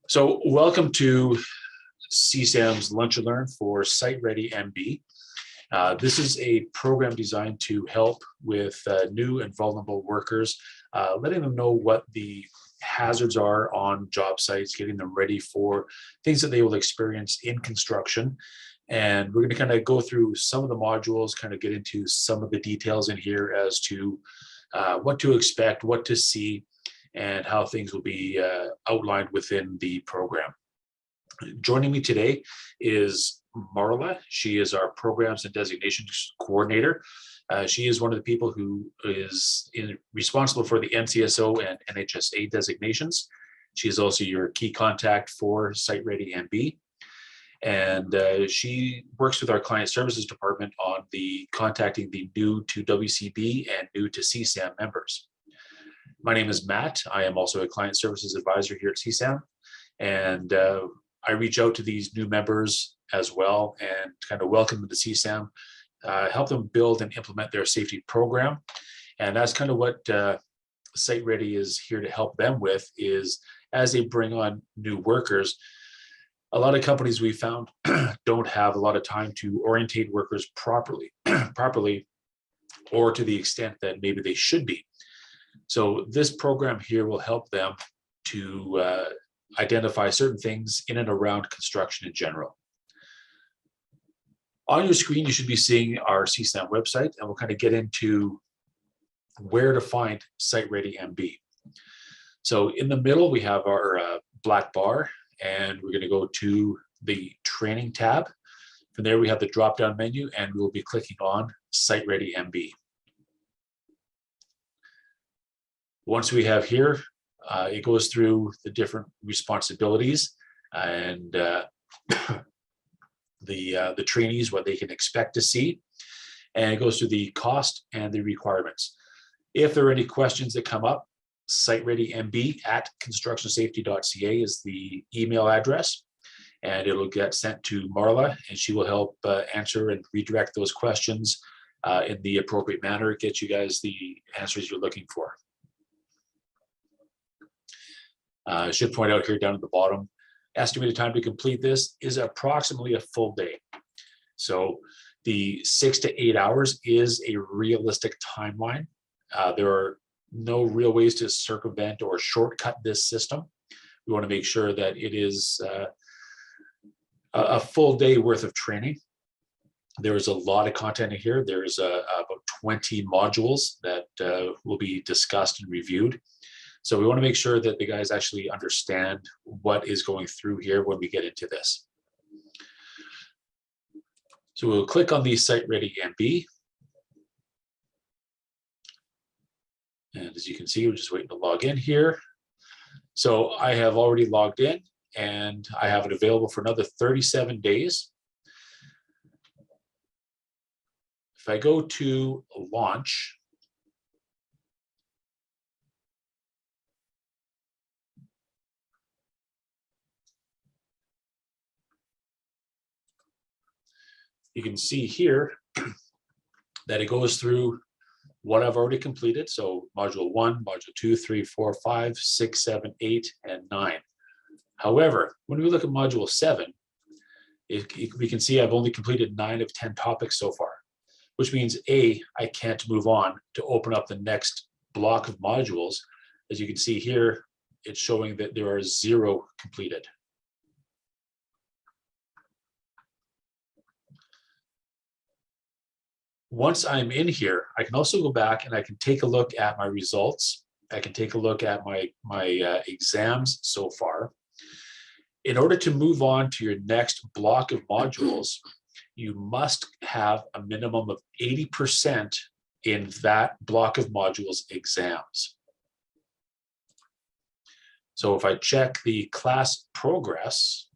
So welcome to CSAM's Lunch and Learn for SiteReadyMB. This is a program designed to help with new and vulnerable workers, letting them know what the hazards are on job sites, getting them ready for things that they will experience in construction. And we're going to kind of go through some of the modules, kind of get into some of the details in here as to what to expect, what to see, and how things will be outlined within the program. Joining me today is Marla. She is our Programs and Designations Coordinator. She is one of the people who is responsible for the NCSO and NHSA designations. She is also your key contact for SiteReadyMB. And she works with our client services department on contacting the new to WCB and new to CSAM members. My name is Matt. I am also a client services advisor here at CSAM, and I reach out to these new members as well and kind of welcome them to CSAM, help them build and implement their safety program. And that's kind of what SiteReady is here to help them with, is as they bring on new workers. A lot of companies we found don't have a lot of time to orientate workers properly, or to the extent that maybe they should be. So this program here will help them to identify certain things in and around construction in general. On your screen, you should be seeing our CSAM website, and we'll kind of get into where to find SiteReadyMB. So in the middle, we have our black bar, and we're going to go to the training tab. From there, we have the drop-down menu, and we'll be clicking on SiteReadyMB. Once we have here, it goes through the different responsibilities and the trainees, what they can expect to see, and it goes through the cost and the requirements. If there are any questions that come up, SiteReadyMB@constructionsafety.ca is the email address, and it'll get sent to Marla, and she will help answer and redirect those questions in the appropriate manner, get you guys the answers you're looking for. I should point out here down at the bottom, estimated time to complete this is approximately a full day. So the 6 to 8 hours is a realistic timeline. There are no real ways to circumvent or shortcut this system. We want to make sure that it is a full day worth of training. There is a lot of content in here. There's about 20 modules that will be discussed and reviewed. So we want to make sure that the guys actually understand what is going through here when we get into this. So we'll click on the SiteReadyMB. And as you can see, we're just waiting to log in here. So I have already logged in, and I have it available for another 37 days. If I go to launch, you can see here that it goes through what I've already completed. So module 1, module 2, 3, 4, 5, 6, 7, 8, and 9. However, when we look at module 7, we can see I've only completed 9 of 10 topics so far, which means I can't move on to open up the next block of modules. As you can see here, it's showing that there are 0 completed. Once I'm in here, I can also go back and I can take a look at my results. I can take a look at my exams so far. In order to move on to your next block of modules, you must have a minimum of 80% in that block of modules exams. So if I check the class progress,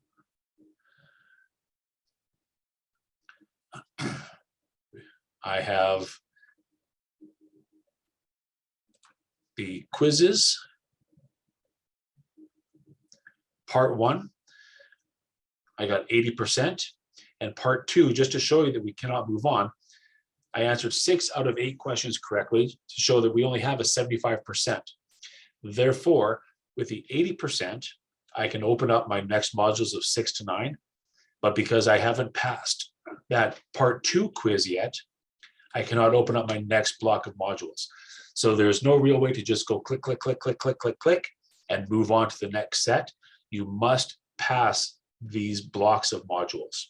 I have the quizzes, part 1, I got 80%, and part 2, just to show you that we cannot move on, I answered 6 out of 8 questions correctly to show that we only have a 75%. Therefore, with the 80%, I can open up my next modules of 6 to 9, but because I haven't passed that part 2 quiz yet, I cannot open up my next block of modules. So there's no real way to just go click, click, click, click, click, click, click, and move on to the next set. You must pass these blocks of modules.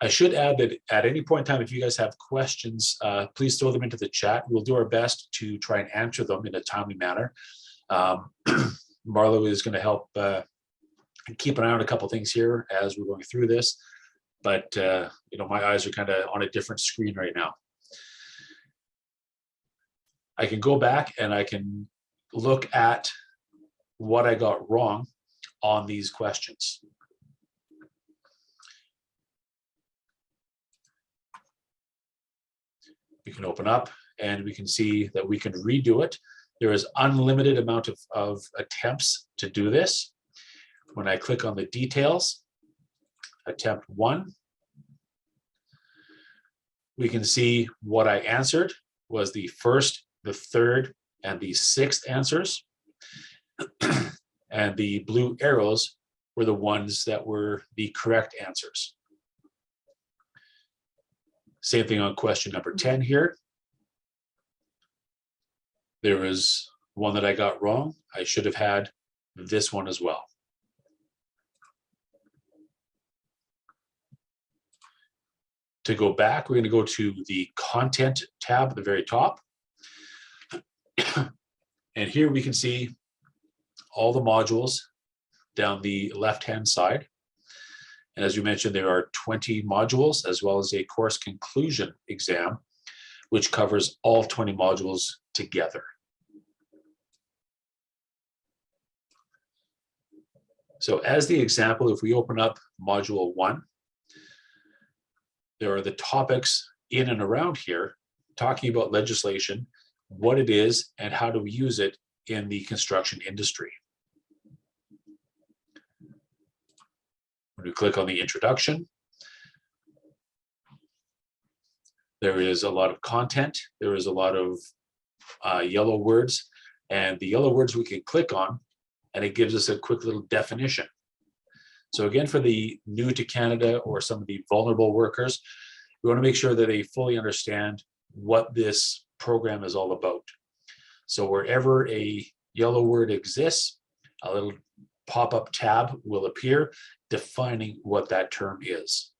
I should add that at any point in time, if you guys have questions, please throw them into the chat. We'll do our best to try and answer them in a timely manner. Marlo is going to help keep an eye on a couple things here as we're going through this. But my eyes are kind of on a different screen right now. I can go back and I can look at what I got wrong on these questions. We can open up and we can see that we can redo it. There is unlimited amount of attempts to do this. When I click on the details, attempt 1, we can see what I answered was the first, the third, and the 6th answers. And the blue arrows were the ones that were the correct answers. Same thing on question number 10 here. There was one that I got wrong. I should have had this one as well. To go back, we're going to go to the content tab at the very top. And here we can see all the modules down the left-hand side. And as you mentioned, there are 20 modules as well as a course conclusion exam, which covers all 20 modules together. So as the example, if we open up module 1, there are the topics in and around here talking about legislation, what it is, and how to use it in the construction industry. When we click on the introduction, there is a lot of content. There is a lot of yellow words, and the yellow words we can click on, and it gives us a quick little definition. So again, for the new to Canada or some of the vulnerable workers, we want to make sure that they fully understand what this program is all about. So wherever a yellow word exists, a little pop-up tab will appear defining what that term is.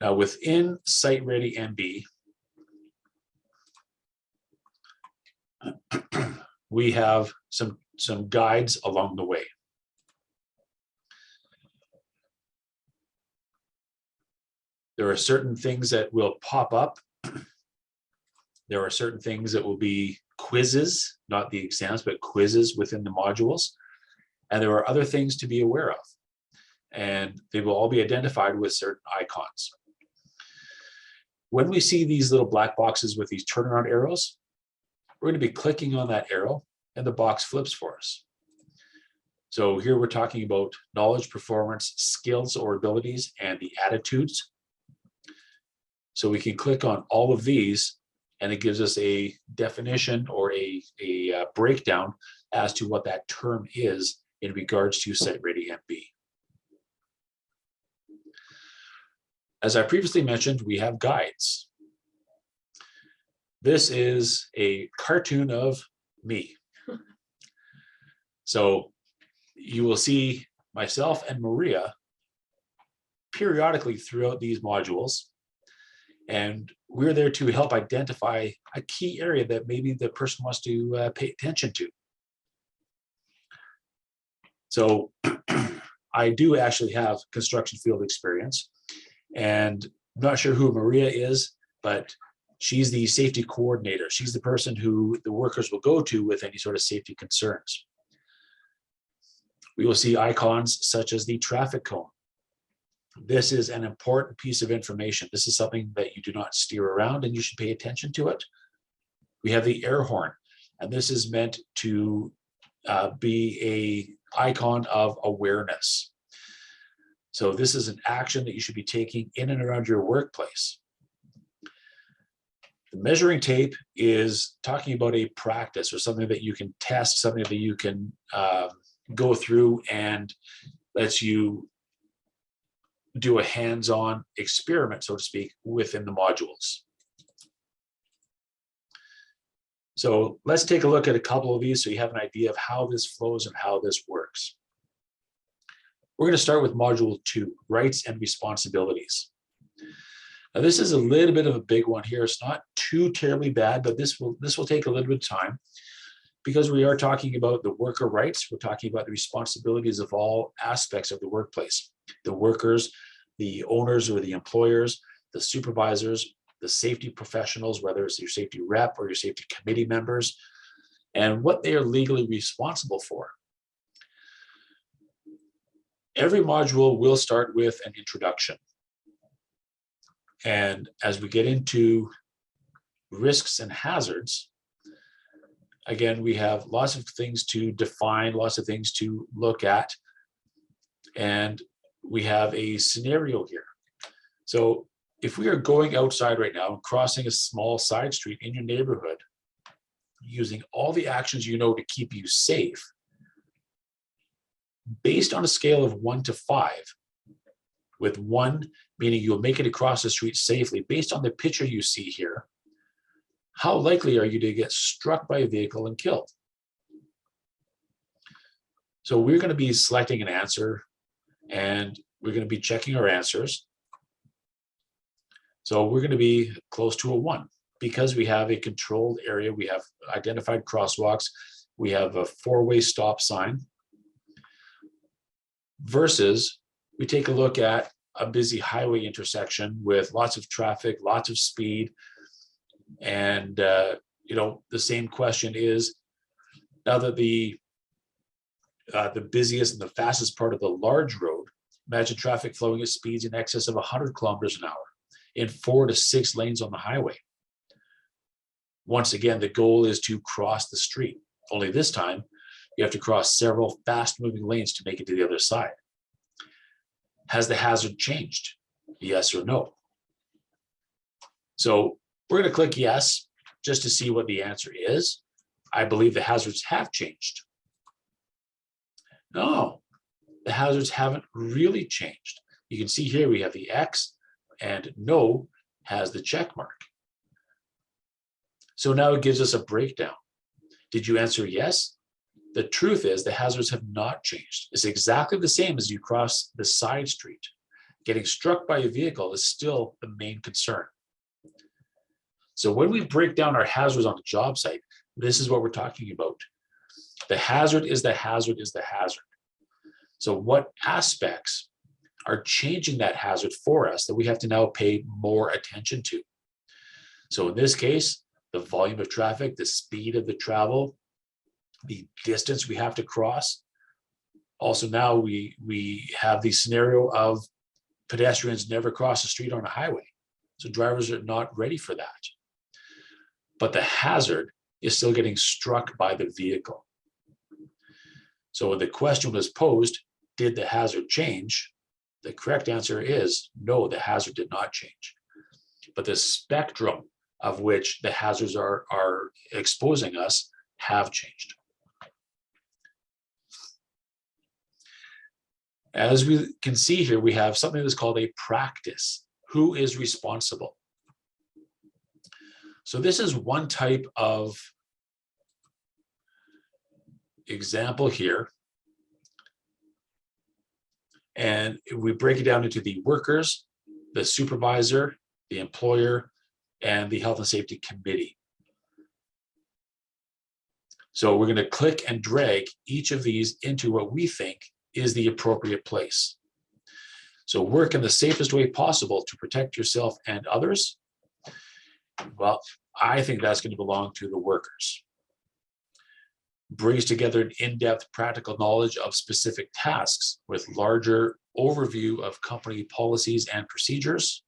Now within SiteReadyMB, we have some guides along the way. There are certain things that will pop up. There are certain things that will be quizzes, not the exams, but quizzes within the modules. And there are other things to be aware of. And they will all be identified with certain icons. When we see these little black boxes with these turnaround arrows, we're going to be clicking on that arrow and the box flips for us. So here we're talking about knowledge, performance, skills or abilities, and the attitudes. So we can click on all of these and it gives us a definition or a breakdown as to what that term is in regards to SiteReadyMB. As I previously mentioned, we have guides. This is a cartoon of me. So you will see myself and Maria periodically throughout these modules, and we're there to help identify a key area that maybe the person wants to pay attention to. So I do actually have construction field experience, and I'm not sure who Maria is, but she's the safety coordinator. She's the person who the workers will go to with any sort of safety concerns. We will see icons such as the traffic cone. This is an important piece of information. This is something that you do not steer around and you should pay attention to it. We have the air horn, and this is meant to be an icon of awareness. So this is an action that you should be taking in and around your workplace. Measuring tape is talking about a practice or something that you can test, something that you can go through and lets you do a hands-on experiment, so to speak, within the modules. So let's take a look at a couple of these so you have an idea of how this flows and how this works. We're going to start with Module 2, Rights and Responsibilities. Now, this is a little bit of a big one here. It's not too terribly bad, but this will take a little bit of time because we are talking about the worker rights. We're talking about the responsibilities of all aspects of the workplace. The workers, the owners or the employers, the supervisors, the safety professionals, whether it's your safety rep or your safety committee members, and what they are legally responsible for. Every module will start with an introduction. And as we get into risks and hazards, again, we have lots of things to define, lots of things to look at, and we have a scenario here. So if we are going outside right now and crossing a small side street in your neighborhood, using all the actions you know to keep you safe, based on a scale of 1 to 5, with 1 meaning you'll make it across the street safely, based on the picture you see here, how likely are you to get struck by a vehicle and killed? So we're going to be selecting an answer, and we're going to be checking our answers. So we're going to be close to a 1 because we have a controlled area, we have identified crosswalks, we have a 4-way stop sign, versus we take a look at a busy highway intersection with lots of traffic, lots of speed. And, the same question is, now that the busiest and the fastest part of the large road, imagine traffic flowing at speeds in excess of 100 kilometers an hour in 4 to 6 lanes on the highway. Once again, the goal is to cross the street. Only this time, you have to cross several fast-moving lanes to make it to the other side. Has the hazard changed? Yes or no? So we're going to click yes, just to see what the answer is. I believe the hazards have changed. No, the hazards haven't really changed. You can see here we have the X, and no has the check mark. So now it gives us a breakdown. Did you answer yes? The truth is the hazards have not changed. It's exactly the same as you cross the side street. Getting struck by a vehicle is still the main concern. So when we break down our hazards on a job site, this is what we're talking about. The hazard is the hazard is the hazard. So what aspects are changing that hazard for us that we have to now pay more attention to? So in this case, the volume of traffic, the speed of the travel, the distance we have to cross. Also now we have the scenario of pedestrians never cross the street on a highway. So drivers are not ready for that. But the hazard is still getting struck by the vehicle. So when the question was posed, did the hazard change? The correct answer is no, the hazard did not change. But the spectrum of which the hazards are exposing us have changed. As we can see here, we have something that's called a practice. Who is responsible? So this is one type of example here. And we break it down into the workers, the supervisor, the employer, and the health and safety committee. So we're going to click and drag each of these into what we think is the appropriate place. So work in the safest way possible to protect yourself and others. Well, I think that's going to belong to the workers. Brings together an in-depth practical knowledge of specific tasks with larger overview of company policies and procedures.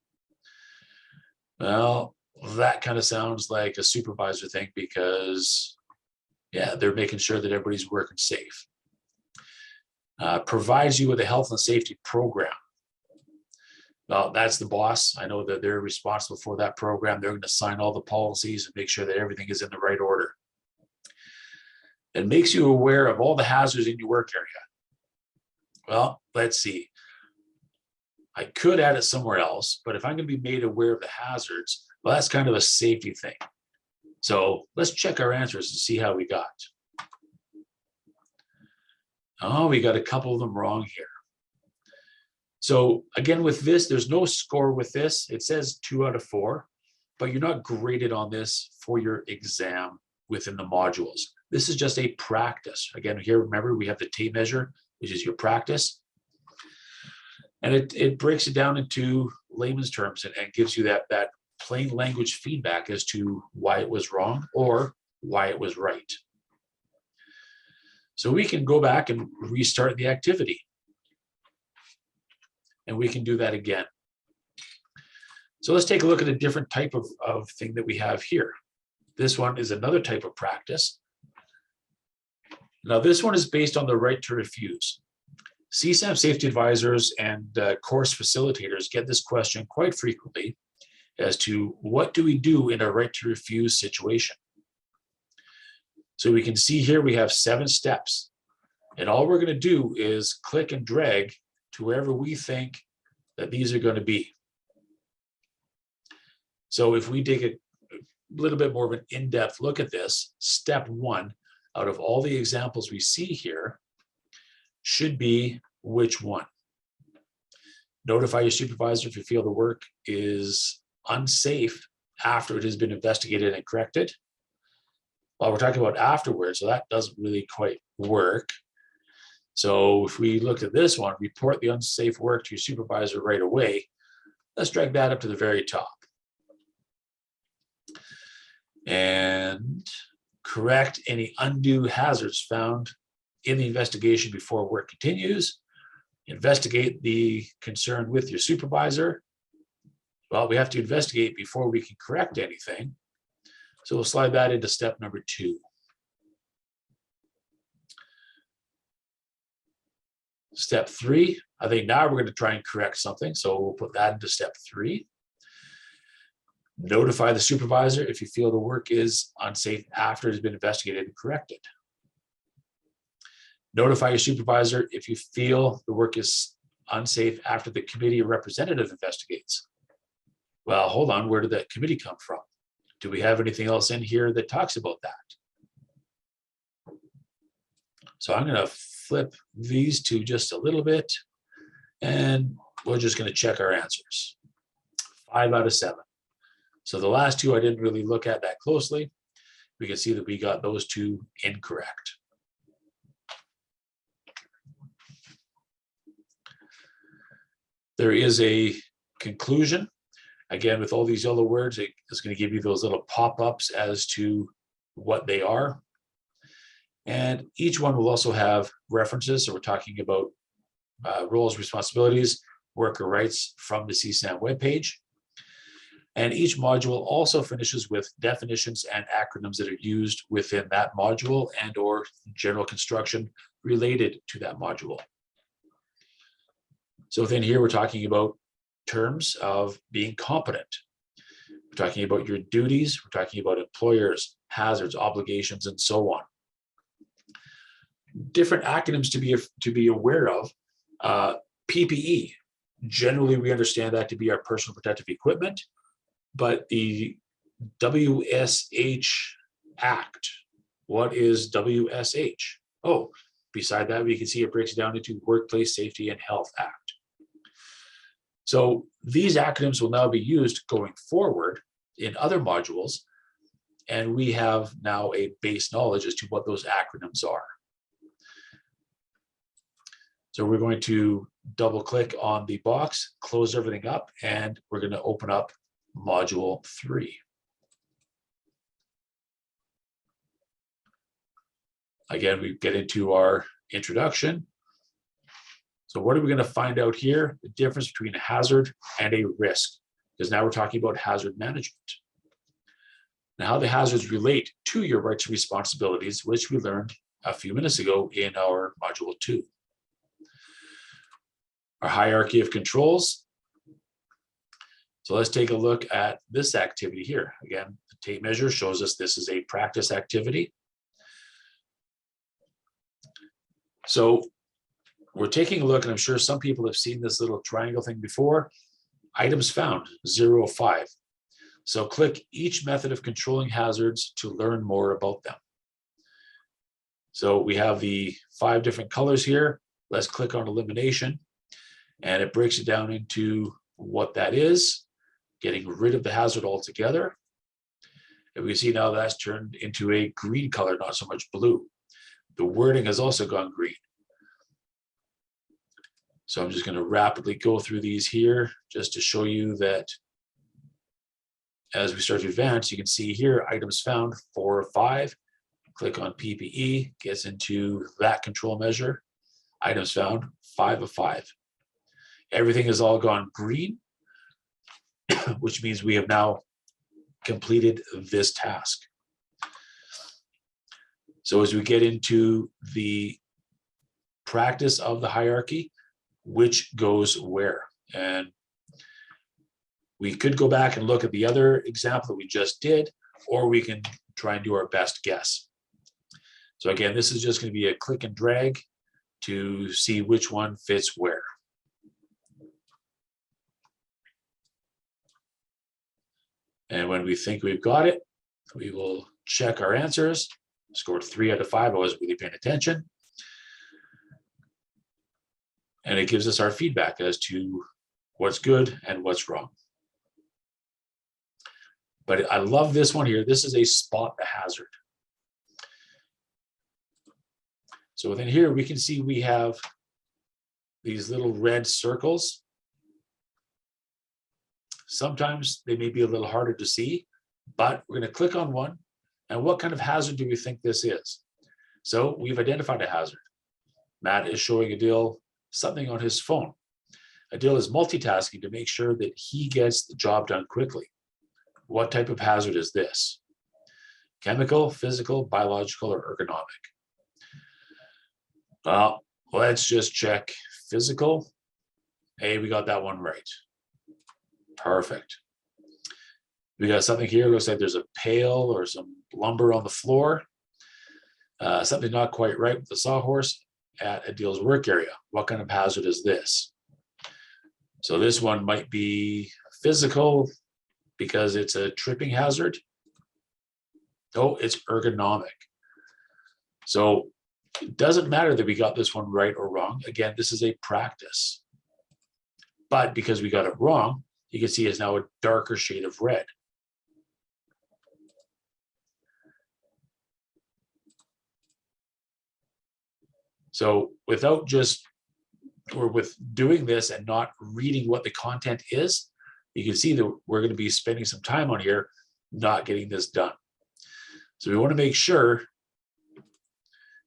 Well, that kind of sounds like a supervisor thing because, yeah, they're making sure that everybody's working safe. Provides you with a health and safety program. Well, that's the boss. I know that they're responsible for that program. They're going to sign all the policies and make sure that everything is in the right order. It makes you aware of all the hazards in your work area. Well, let's see. I could add it somewhere else, but if I'm going to be made aware of the hazards, well, that's kind of a safety thing. So let's check our answers and see how we got. Oh, we got a couple of them wrong here. So again, with this, there's no score with this. It says 2 out of 4, but you're not graded on this for your exam within the modules. This is just a practice. Again, here, remember, we have the tape measure, which is your practice. And it breaks it down into layman's terms and gives you that plain language feedback as to why it was wrong or why it was right. So we can go back and restart the activity. And we can do that again. So let's take a look at a different type of thing that we have here. This one is another type of practice. Now this one is based on the right to refuse. CSAM safety advisors and course facilitators get this question quite frequently as to what do we do in a right to refuse situation. So we can see here we have 7 steps, and all we're going to do is click and drag to wherever we think that these are going to be. So if we take a little bit more of an in-depth look at this, step 1 out of all the examples we see here should be which one? Notify your supervisor if you feel the work is unsafe after it has been investigated and corrected. Well, we're talking about afterwards, so that doesn't really quite work. So if we look at this one, report the unsafe work to your supervisor right away, let's drag that up to the very top. And correct any undue hazards found in the investigation before work continues. Investigate the concern with your supervisor. Well, we have to investigate before we can correct anything. So we'll slide that into step number 2. Step 3, I think now we're going to try and correct something. So we'll put that into step 3. Notify the supervisor if you feel the work is unsafe after it has been investigated and corrected. Notify your supervisor if you feel the work is unsafe after the committee or representative investigates. Well, hold on, where did that committee come from? Do we have anything else in here that talks about that? So I'm going to flip these two just a little bit, and we're just going to check our answers. 5 out of 7. So the last 2 I didn't really look at that closely. We can see that we got those 2 incorrect. There is a conclusion. Again, with all these yellow words, it is going to give you those little pop-ups as to what they are. And each one will also have references. So we're talking about roles, responsibilities, worker rights from the CSAM webpage. And each module also finishes with definitions and acronyms that are used within that module and or general construction related to that module. So within here, we're talking about terms of being competent. We're talking about your duties. We're talking about employers, hazards, obligations, and so on. Different acronyms to be aware of. PPE. Generally, we understand that to be our personal protective equipment, but the WSH Act. What is WSH? Oh, beside that, we can see it breaks down into Workplace Safety and Health Act. So these acronyms will now be used going forward in other modules, and we have now a base knowledge as to what those acronyms are. So we're going to double click on the box, close everything up, and we're going to open up module 3. Again, we get into our introduction. So what are we going to find out here? The difference between a hazard and a risk, because now we're talking about hazard management. Now, how the hazards relate to your rights and responsibilities, which we learned a few minutes ago in our module 2. Our hierarchy of controls, So let's take a look at this activity here. Again, the tape measure shows us this is a practice activity. So we're taking a look, and I'm sure some people have seen this little triangle thing before. Items found, 0, 5. So click each method of controlling hazards to learn more about them. So we have the 5 different colors here. Let's click on elimination, and it breaks it down into what that is, getting rid of the hazard altogether. And we see now that's turned into a green color, not so much blue. The wording has also gone green. So I'm just going to rapidly go through these here just to show you that as we start to advance, you can see here items found 4 of 5. Click on PPE, gets into that control measure. Items found 5 of 5. Everything has all gone green, which means we have now completed this task. So as we get into the practice of the hierarchy, which goes where? And we could go back and look at the other example that we just did, or we can try and do our best guess. So again, this is just going to be a click and drag to see which one fits where. And when we think we've got it, we will check our answers. Scored 3 out of 5. I was really paying attention. And it gives us our feedback as to what's good and what's wrong. But I love this one here. This is a spot the hazard. So within here, we can see we have these little red circles. Sometimes they may be a little harder to see, but we're going to click on one. And what kind of hazard do we think this is? So we've identified a hazard. Matt is showing Adil something on his phone. Adil is multitasking to make sure that he gets the job done quickly. What type of hazard is this? Chemical, physical, biological, or ergonomic? Well, let's just check physical. Hey, we got that one right. Perfect. We got something here, looks like there's a pail or some lumber on the floor. Something not quite right with the sawhorse at Adil's work area. What kind of hazard is this? So this one might be physical because it's a tripping hazard. Oh, it's ergonomic. So it doesn't matter that we got this one right or wrong. Again, this is a practice. But because we got it wrong, you can see it's now a darker shade of red. So without just, or with doing this and not reading what the content is, you can see that we're going to be spending some time on here not getting this done. So we want to make sure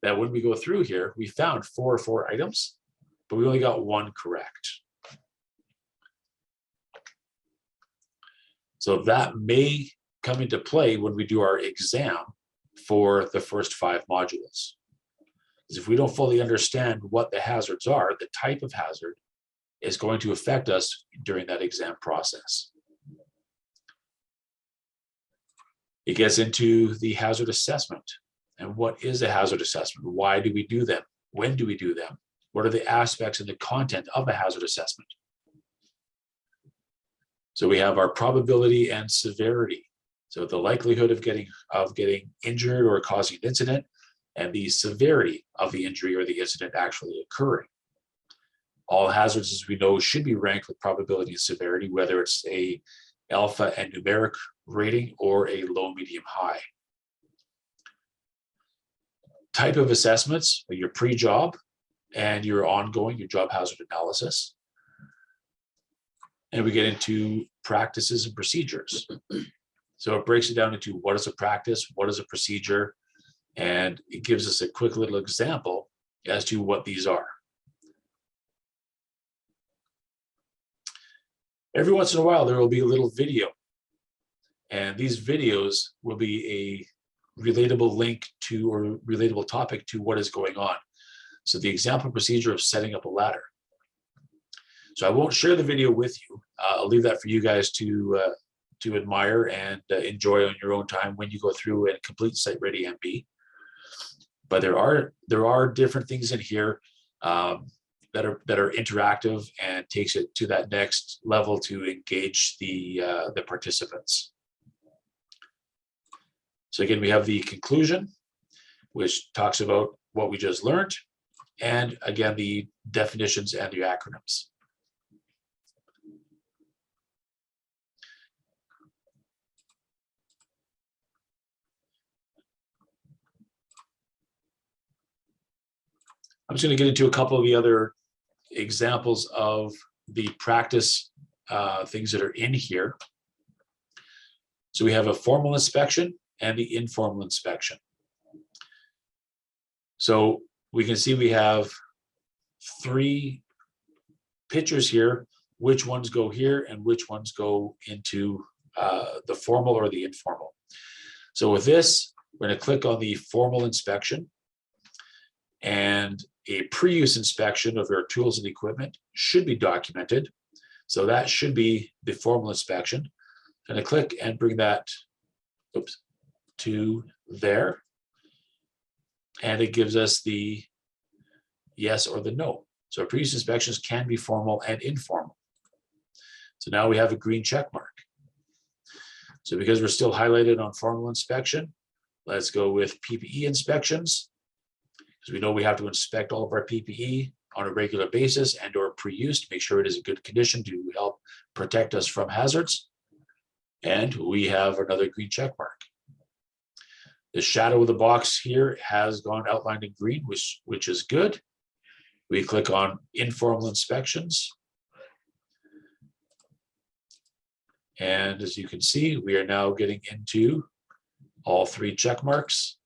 that when we go through here, we found 4 items, but we only got 1 correct. So that may come into play when we do our exam for the first 5 modules. If we don't fully understand what the hazards are, the type of hazard is going to affect us during that exam process. It gets into the hazard assessment. And what is a hazard assessment? Why do we do them? When do we do them? What are the aspects and the content of a hazard assessment? So we have our probability and severity. So the likelihood of getting injured or causing an incident, and the severity of the injury or the incident actually occurring. All hazards, as we know, should be ranked with probability and severity, whether it's a alpha and numeric rating or a low, medium, high. Type of assessments, your pre-job and your ongoing, your job hazard analysis. And we get into practices and procedures. So it breaks it down into what is a practice, what is a procedure, and it gives us a quick little example as to what these are. Every once in a while, there will be a little video. And these videos will be a relatable link to or relatable topic to what is going on. So the example procedure of setting up a ladder. So I won't share the video with you. I'll leave that for you guys to admire and enjoy on your own time when you go through and complete SiteReadyMB. But there are different things in here that are interactive and takes it to that next level to engage the participants. So again, we have the conclusion, which talks about what we just learned, and again, the definitions and the acronyms. I'm just going to get into a couple of the other examples of the practice things that are in here. So we have a formal inspection and the informal inspection. So we can see we have 3 pictures here, which ones go here and which ones go into the formal or the informal. So with this, we're going to click on the formal inspection, and a pre-use inspection of your tools and equipment should be documented. So that should be the formal inspection. I'm going to click and bring that to there. And it gives us the yes or the no. So pre-use inspections can be formal and informal. So now we have a green check mark. So because we're still highlighted on formal inspection, let's go with PPE inspections. Because we know we have to inspect all of our PPE on a regular basis and or pre-use to make sure it is in good condition to help protect us from hazards. And we have another green check mark. The shadow of the box here has gone outlined in green, which is good. We click on informal inspections. And as you can see, we are now getting into all 3 check marks.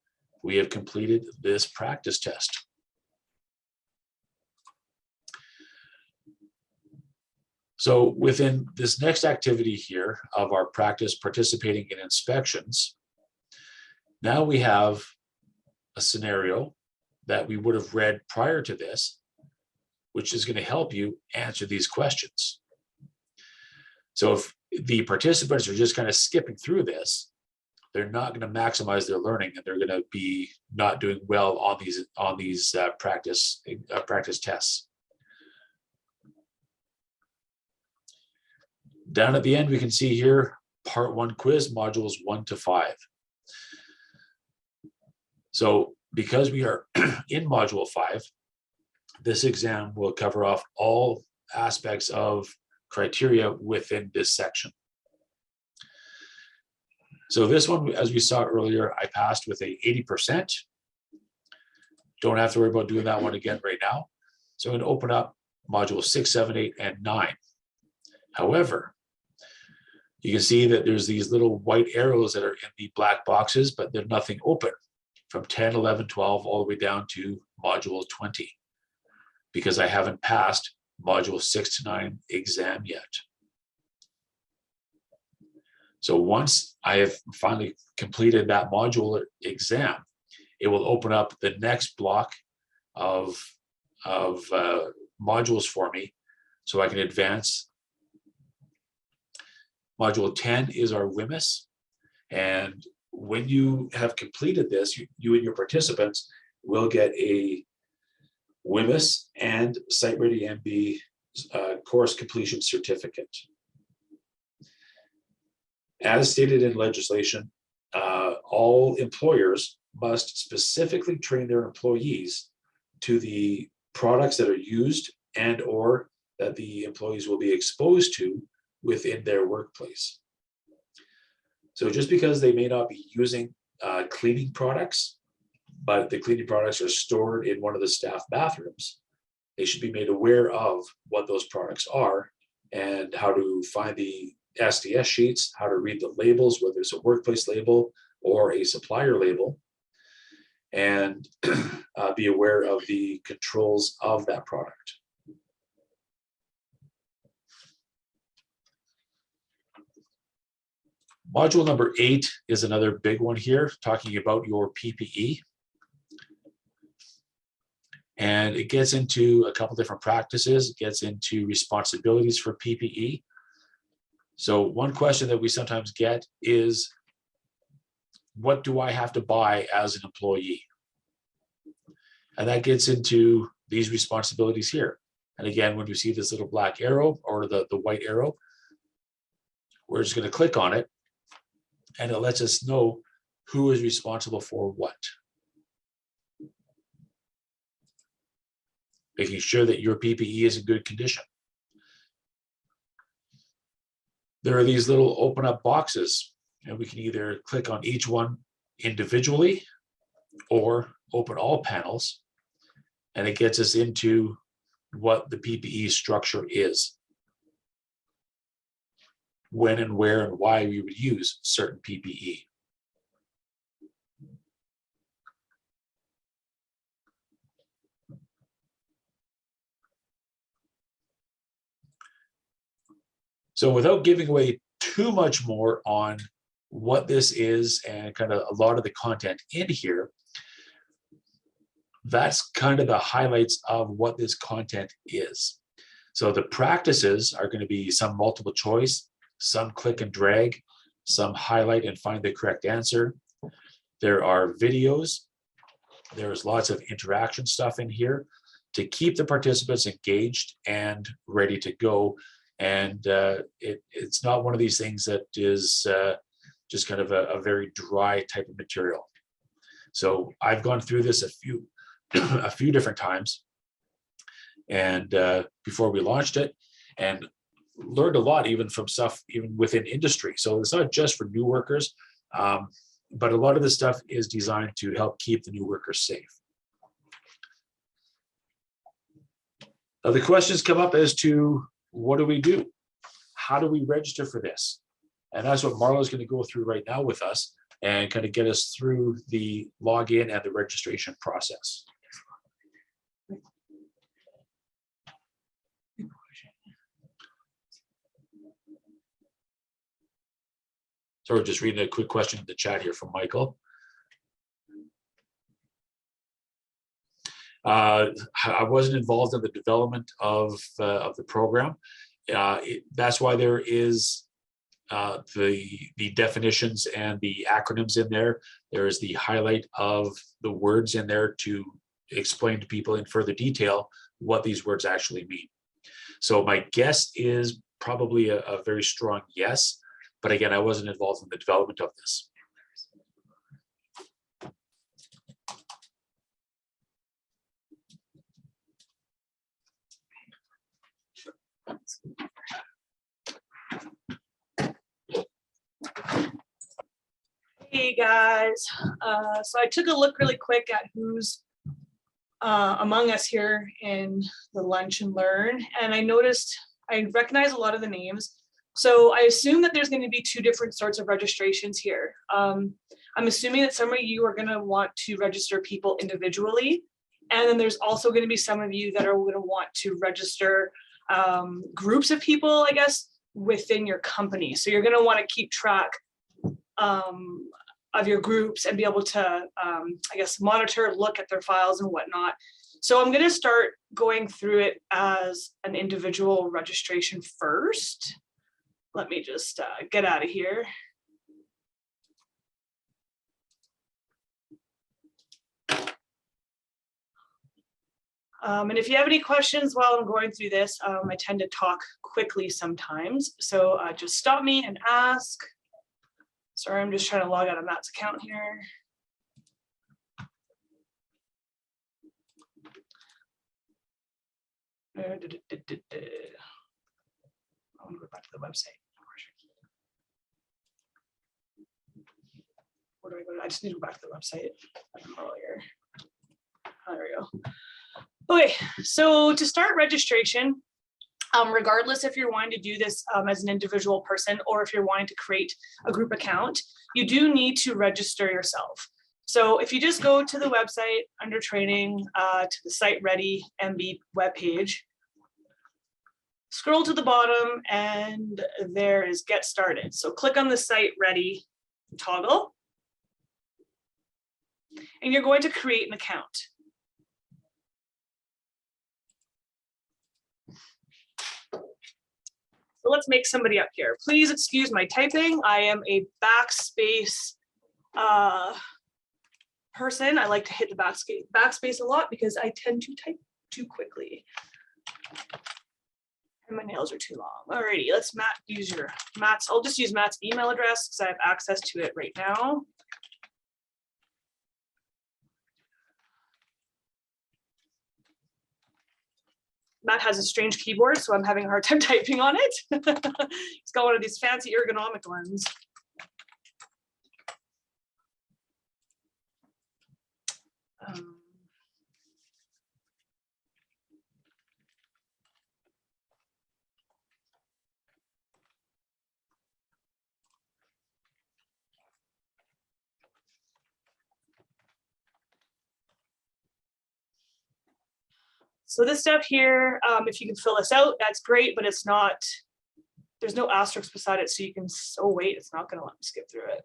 We have completed this practice test. So within this next activity here of our practice participating in inspections, now we have a scenario that we would have read prior to this, which is going to help you answer these questions. So if the participants are just kind of skipping through this, they're not going to maximize their learning, and they're going to be not doing well on these practice tests. Down at the end, we can see here part 1 quiz, modules 1 to 5. So because we are in module 5, this exam will cover off all aspects of criteria within this section. So this one, as we saw earlier, I passed with a 80%. Don't have to worry about doing that one again right now. So I'm going to open up module 6, 7, 8, and 9. However, you can see that there's these little white arrows that are in the black boxes, but there's nothing open from 10, 11, 12, all the way down to module 20, because I haven't passed module 6 to 9 exam yet. So once I have finally completed that module exam, it will open up the next block of modules for me, so I can advance. Module 10 is our WHMIS, and when you have completed this, you and your participants will get a WHMIS and SiteReadyMB course completion certificate. As stated in legislation, all employers must specifically train their employees to the products that are used and or that the employees will be exposed to within their workplace. So just because they may not be using cleaning products, but the cleaning products are stored in one of the staff bathrooms, they should be made aware of what those products are and how to find the SDS sheets, how to read the labels, whether it's a workplace label or a supplier label, and be aware of the controls of that product. Module number 8 is another big one here, talking about your PPE. And it gets into a couple different practices, it gets into responsibilities for PPE. So one question that we sometimes get is, what do I have to buy as an employee? And that gets into these responsibilities here. And again, when we see this little black arrow or the white arrow, we're just going to click on it and it lets us know who is responsible for what. Making sure that your PPE is in good condition. There are these little open up boxes, and we can either click on each one individually or open all panels, and it gets us into what the PPE structure is, when and where and why we would use certain PPE. So without giving away too much more on what this is and kind of a lot of the content in here, that's kind of the highlights of what this content is. So the practices are going to be some multiple choice, some click and drag, some highlight and find the correct answer. There are videos. There's lots of interaction stuff in here to keep the participants engaged and ready to go. And it's not one of these things that is just kind of a very dry type of material. So I've gone through this a few different times, and before we launched it, and learned a lot even from stuff even within industry. So it's not just for new workers, but a lot of this stuff is designed to help keep the new workers safe. Now the questions come up as to, what do we do? How do we register for this? And that's what Marla is going to go through right now with us and kind of get us through the login and the registration process. So we're just reading a quick question in the chat here from Michael. I wasn't involved in the development of the program. That's why there is the definitions and the acronyms in there. There is the highlight of the words in there to explain to people in further detail what these words actually mean. So my guess is probably a very strong yes, but again, I wasn't involved in the development of this. Hey guys, so I took a look really quick at who's among us here in the Lunch and Learn, and I noticed I recognize a lot of the names. So I assume that there's going to be two different sorts of registrations here. I'm assuming that some of you are going to want to register people individually, and then there's also going to be some of you that are going to want to register groups of people, I guess, within your company. So you're going to want to keep track of your groups and be able to, I guess, monitor, look at their files and whatnot. So I'm going to start going through it as an individual registration first. Let me just get out of here. And if you have any questions while I'm going through this, I tend to talk quickly sometimes. So just stop me and ask. Sorry, I'm just trying to log out of Matt's account here. I want to go back to the website. Where do I go? I just need to go back to the website earlier. There we go. Okay, so to start registration, regardless if you're wanting to do this as an individual person or if you're wanting to create a group account, you do need to register yourself. So if you just go to the website under training to the SiteReadyMB webpage, scroll to the bottom and there is Get Started. So click on the Site Ready toggle and you're going to create an account. So let's make somebody up here. Please excuse my typing. I am a Backspace person. I like to hit the backspace a lot because I tend to type too quickly. And my nails are too long. Alrighty, let's use your Matt's. I'll just use Matt's email address because I have access to it right now. Matt has a strange keyboard, so I'm having a hard time typing on it. He's got one of these fancy ergonomic ones. So this stuff here, if you can fill this out, that's great, but it's not, there's no asterisk beside it, so you can, oh wait, it's not gonna let me skip through it.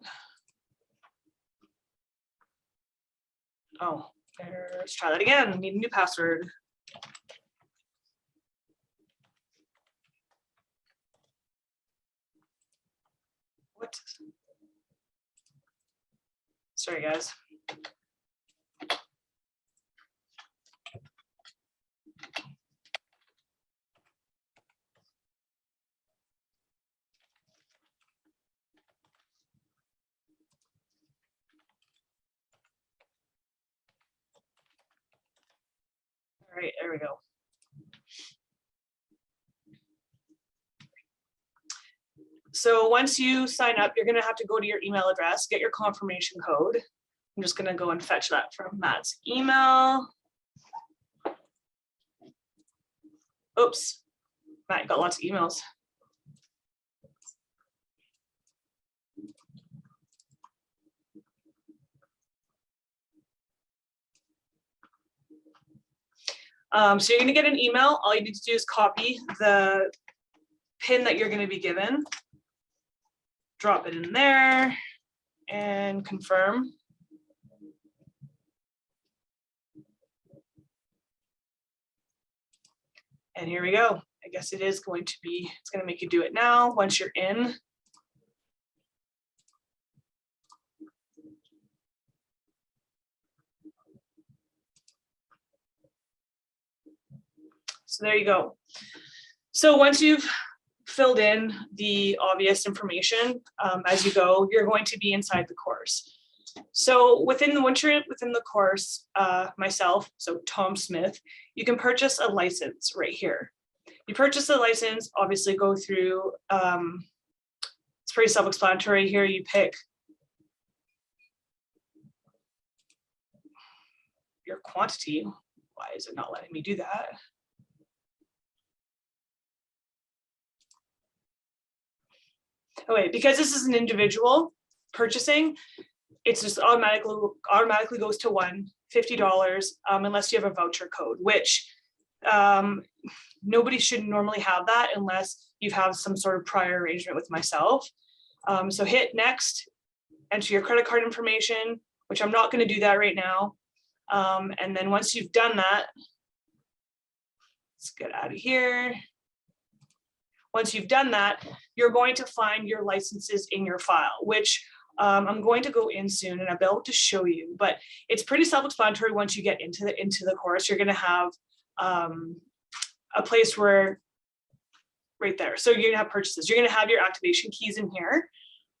Oh, let's try that again. Need a new password. What? Sorry, guys. All right, there we go. So once you sign up, you're going to have to go to your email address, get your confirmation code. I'm just going to go and fetch that from Matt's email. Oops, Matt, you got lots of emails. So you're going to get an email. All you need to do is copy the PIN that you're going to be given, drop it in there, and confirm. And here we go. I guess it is going to be, it's going to make you do it now once you're in. So there you go. So once you've filled in the obvious information as you go, you're going to be inside the course. So once you're within the course, myself, so Tom Smith, you can purchase a license right here. You purchase a license, obviously go through, it's pretty self-explanatory here. You pick your quantity. Why is it not letting me do that? Oh wait, because this is an individual purchasing, it's just automatically goes to $150 unless you have a voucher code, which nobody should normally have that unless you've had some sort of prior arrangement with myself. So hit next, enter your credit card information, which I'm not going to do that right now. And then once you've done that, let's get out of here. Once you've done that, you're going to find your licenses in your file, which I'm going to go in soon and I'll be able to show you, but it's pretty self-explanatory. Once you get into the course, you're going to have a place where right there. So you're going to have purchases. You're going to have your activation keys in here,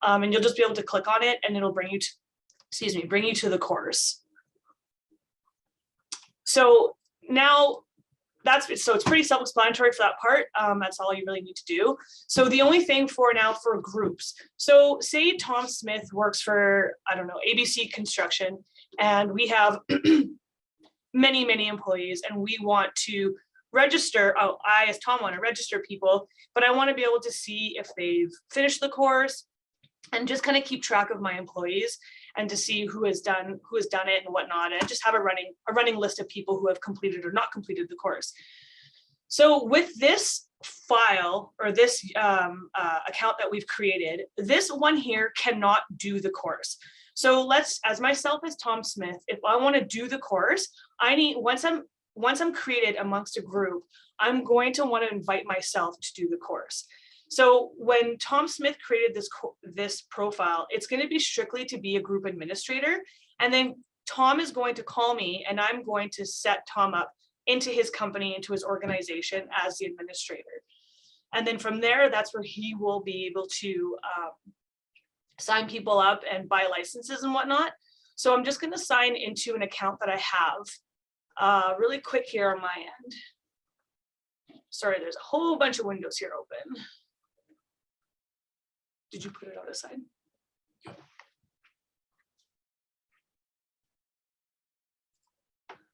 and you'll just be able to click on it and it'll bring you to, bring you to the course. So now it's pretty self-explanatory for that part. That's all you really need to do. So the only thing for groups. So say Tom Smith works for, I don't know, ABC Construction, and we have many employees, and we want to register. Oh, I as Tom want to register people, but I want to be able to see if they've finished the course and just kind of keep track of my employees and to see who has done it and whatnot, and just have a running list of people who have completed or not completed the course. So with this file or this account that we've created, this one here cannot do the course. So as myself as Tom Smith, if I want to do the course, I need, once I'm created amongst a group, I'm going to want to invite myself to do the course. So when Tom Smith created this profile, it's going to be strictly to be a group administrator. And then Tom is going to call me and I'm going to set Tom up into his company, into his organization as the administrator. And then from there, that's where he will be able to sign people up and buy licenses and whatnot. So I'm just going to sign into an account that I have really quick here on my end. Sorry, there's a whole bunch of windows here open. Did you put it out aside?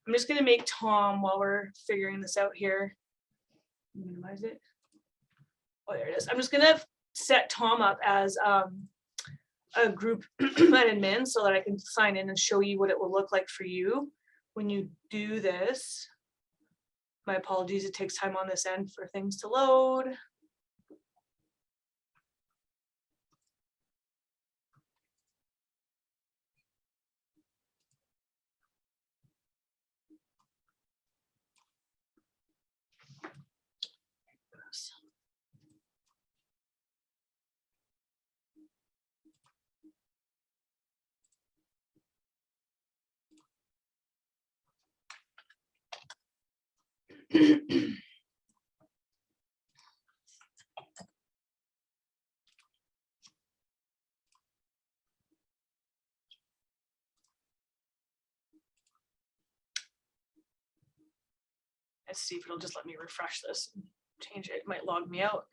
I'm just going to make Tom, while we're figuring this out here, minimize it. Oh, there it is. I'm just going to set Tom up as a group admin so that I can sign in and show you what it will look like for you when you do this. My apologies, it takes time on this end for things to load. Let's see if it'll just let me refresh this and change it. It might log me out.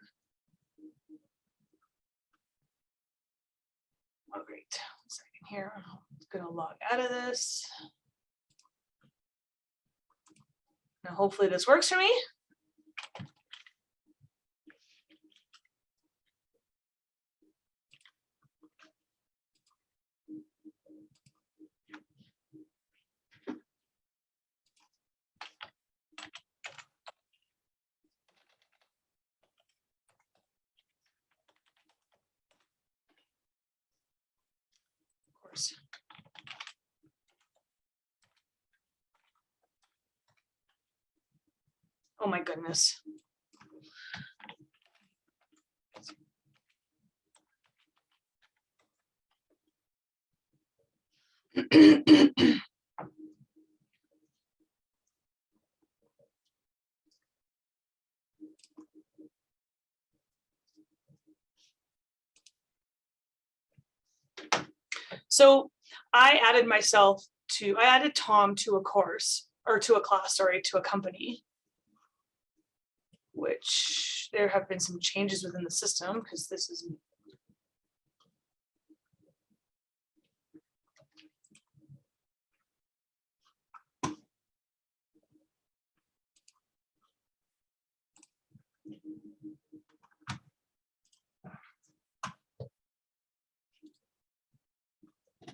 Oh, great. 1 second here. I'm going to log out of this. Now, hopefully this works for me. Of course. Oh my goodness. So I added Tom to a course, or to a class, sorry, to a company, which there have been some changes within the system because this is.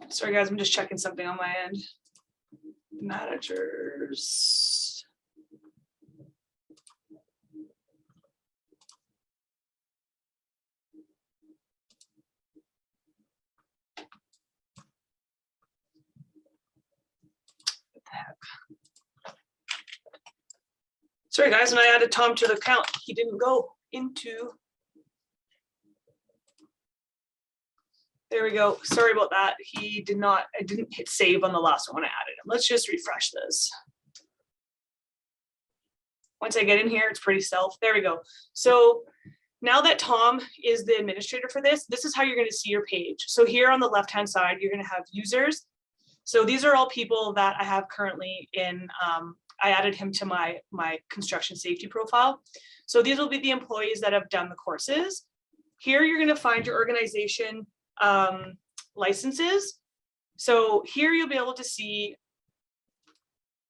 Sorry guys, I'm just checking something on my end. Managers. What the heck? Sorry guys, when I added Tom to the account, he didn't go into. There we go. Sorry about that. He did not, I didn't hit save on the last one when I added him. Let's just refresh this. Once I get in here, it's pretty stealth. There we go. So now that Tom is the administrator for this, this is how you're going to see your page. So here on the left-hand side, you're going to have users. So these are all people that I have currently in, I added him to my construction safety profile. So these will be the employees that have done the courses. Here you're going to find your organization licenses. So here you'll be able to see,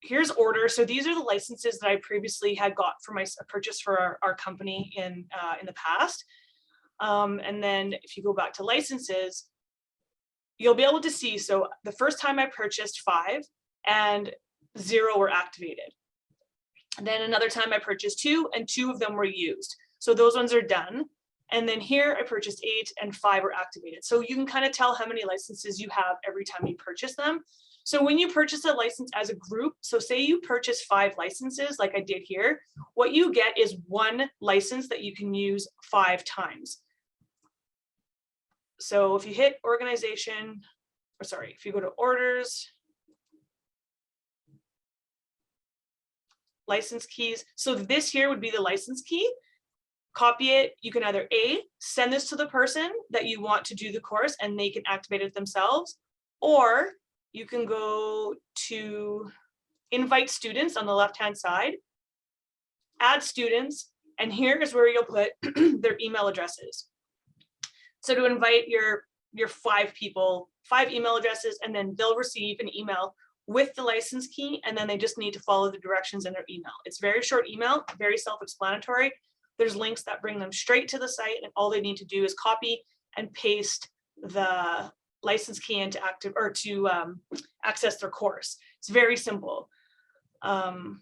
here's order. So these are the licenses that I previously had got for my purchase for our company in the past. And then if you go back to licenses, you'll be able to see, so the first time I purchased 5 and 0 were activated. And then another time I purchased 2 and 2 of them were used. So those ones are done. And then here I purchased 8 and 5 were activated. So you can kind of tell how many licenses you have every time you purchase them. So when you purchase a license as a group, so say you purchase 5 licenses like I did here, what you get is 1 license that you can use 5 times. So if you hit organization, or sorry, if you go to orders, license keys. So this here would be the license key. Copy it. You can either A, send this to the person that you want to do the course and they can activate it themselves, or you can go to invite students on the left-hand side, add students, and here is where you'll put their email addresses. So to invite your 5 people, 5 email addresses, and then they'll receive an email with the license key, and then they just need to follow the directions in their email. It's very short email, very self-explanatory. There's links that bring them straight to the site, and all they need to do is copy and paste the license key into access their course. It's very simple. And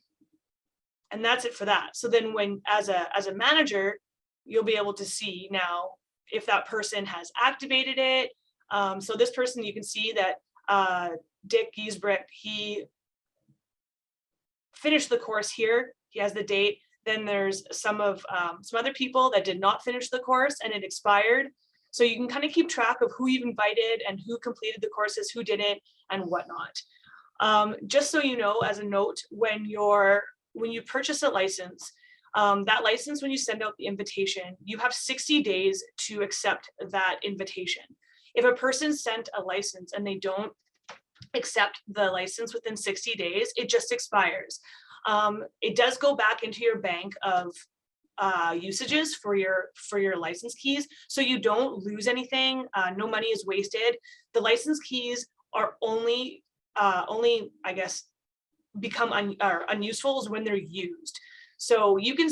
that's it for that. So then when, as a manager, you'll be able to see now if that person has activated it. So this person, you can see that Dick Giesbrecht, he finished the course here. He has the date. Then there's some other people that did not finish the course and it expired. So you can kind of keep track of who you've invited and who completed the courses, who didn't, and whatnot. Just so you know, as a note, when you purchase a license, that license, when you send out the invitation, you have 60 days to accept that invitation. If a person sent a license and they don't accept the license within 60 days, it just expires. It does go back into your bank of usages for your license keys, so you don't lose anything. No money is wasted. The license keys are only I guess become unuseful is when they're used. So you can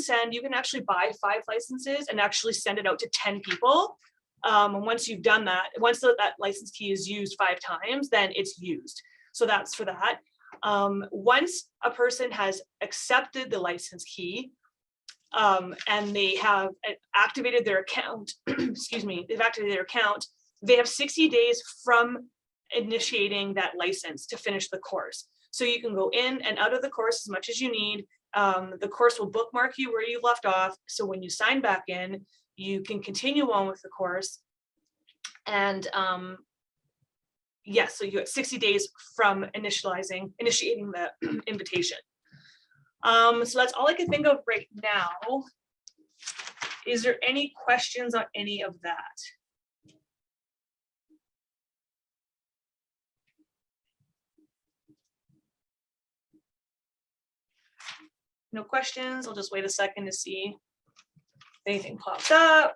actually buy 5 licenses and actually send it out to 10 people. And once you've done that, once that license key is used 5 times, then it's used. So that's for that. Once a person has accepted the license key and they have activated their account, excuse me, they've activated their account, they have 60 days from initiating that license to finish the course. So you can go in and out of the course as much as you need. The course will bookmark you where you left off. So when you sign back in, you can continue on with the course. And yes, so you have 60 days from initiating the invitation. So that's all I can think of right now. Is there any questions on any of that? No questions. I'll just wait a second to see if anything pops up.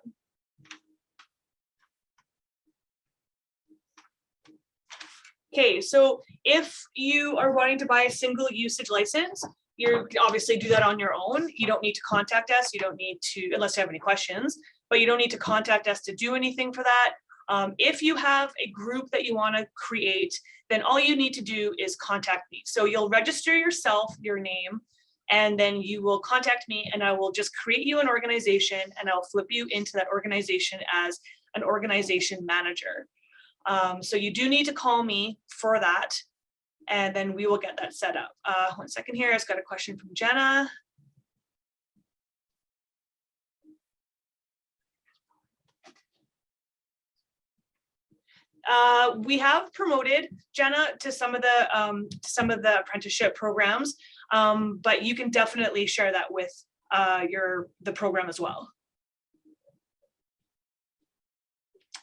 Okay, so if you are wanting to buy a single usage license, you obviously do that on your own. You don't need to contact us. You don't need to, unless you have any questions, but you don't need to contact us to do anything for that. If you have a group that you want to create, then all you need to do is contact me. So you'll register yourself, your name, and then you will contact me and I will just create you an organization and I'll flip you into that organization as an organization manager. So you do need to call me for that, and then we will get that set up. 1 second here, I've got a question from Jenna. We have promoted Jenna to some of the apprenticeship programs, but you can definitely share that with the program as well.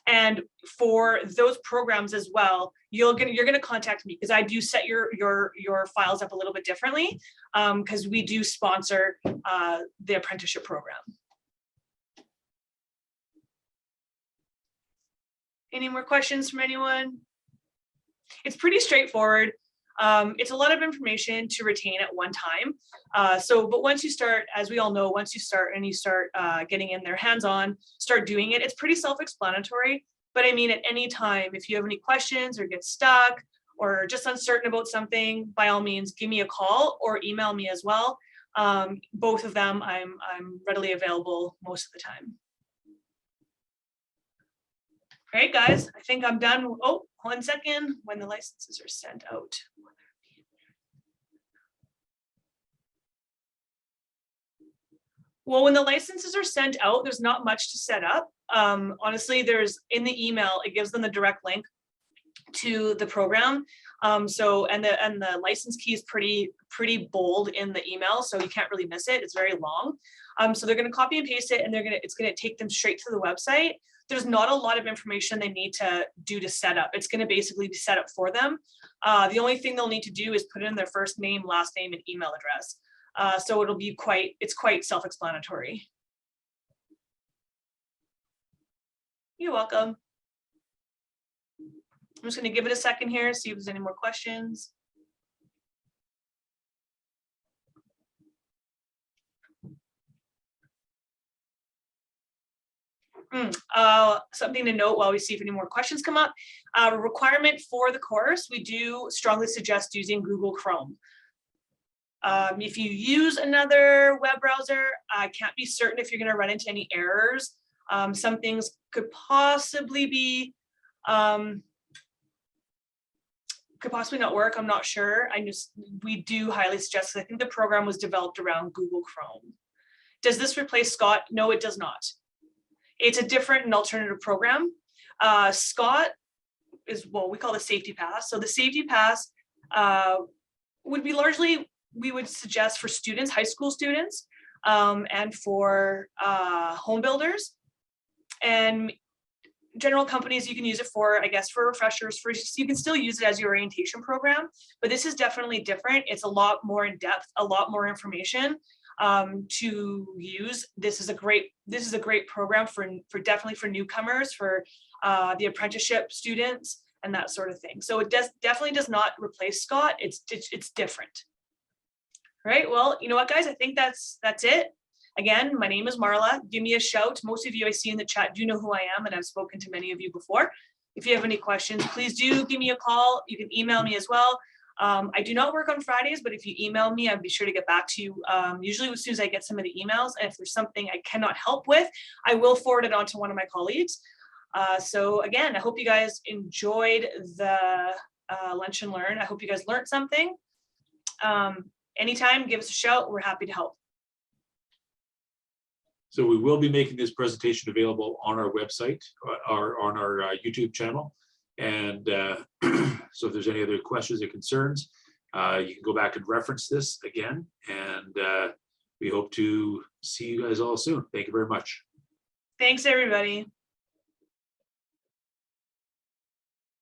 And for those programs as well, you're going to contact me because I do set your files up a little bit differently because we do sponsor the apprenticeship program. Any more questions from anyone? It's pretty straightforward. It's a lot of information to retain at one time. But once you start, as we all know, once you start getting in there hands-on, start doing it, it's pretty self-explanatory. But I mean, at any time, if you have any questions or get stuck or just uncertain about something, by all means, give me a call or email me as well. Both of them, I'm readily available most of the time. Great, guys. I think I'm done. Oh, 1 second. When the licenses are sent out. Well, when the licenses are sent out, there's not much to set up. Honestly, there's in the email, it gives them the direct link to the program. And the license key is pretty bold in the email, so you can't really miss it. It's very long. So they're going to copy and paste it, and it's going to take them straight to the website. There's not a lot of information they need to do to set up. It's going to basically be set up for them. The only thing they'll need to do is put in their first name, last name, and email address. So it'll be quite self-explanatory. You're welcome. I'm just going to give it a second here, see if there's any more questions. Something to note while we see if any more questions come up. Requirement for the course, we do strongly suggest using Google Chrome. If you use another web browser, I can't be certain if you're going to run into any errors. Some things could possibly be could possibly not work. I'm not sure. We do highly suggest. I think the program was developed around Google Chrome. Does this replace Scott? No, it does not. It's a different and alternative program. Scott is what we call the Safety Pass. So the Safety Pass would be largely, we would suggest for students, high school students, and for home builders. And general companies, you can use it for, I guess, for refreshers, you can still use it as your orientation program, but this is definitely different. It's a lot more in depth, a lot more information to use. This is a great program for definitely for newcomers, for the apprenticeship students and that sort of thing. So it definitely does not replace Scott. It's different. All right, well, you know what, guys, I think that's it. Again, my name is Marla. Give me a shout. Most of you I see in the chat do know who I am, and I've spoken to many of you before. If you have any questions, please do give me a call. You can email me as well. I do not work on Fridays, but if you email me, I'd be sure to get back to you, usually as soon as I get some of the emails. And if there's something I cannot help with, I will forward it on to one of my colleagues. So again, I hope you guys enjoyed the Lunch and Learn. I hope you guys learned something. Anytime, give us a shout. We're happy to help. So we will be making this presentation available on our website, or on our YouTube channel. And so if there's any other questions or concerns, you can go back and reference this again. And we hope to see you guys all soon. Thank you very much. Thanks, everybody.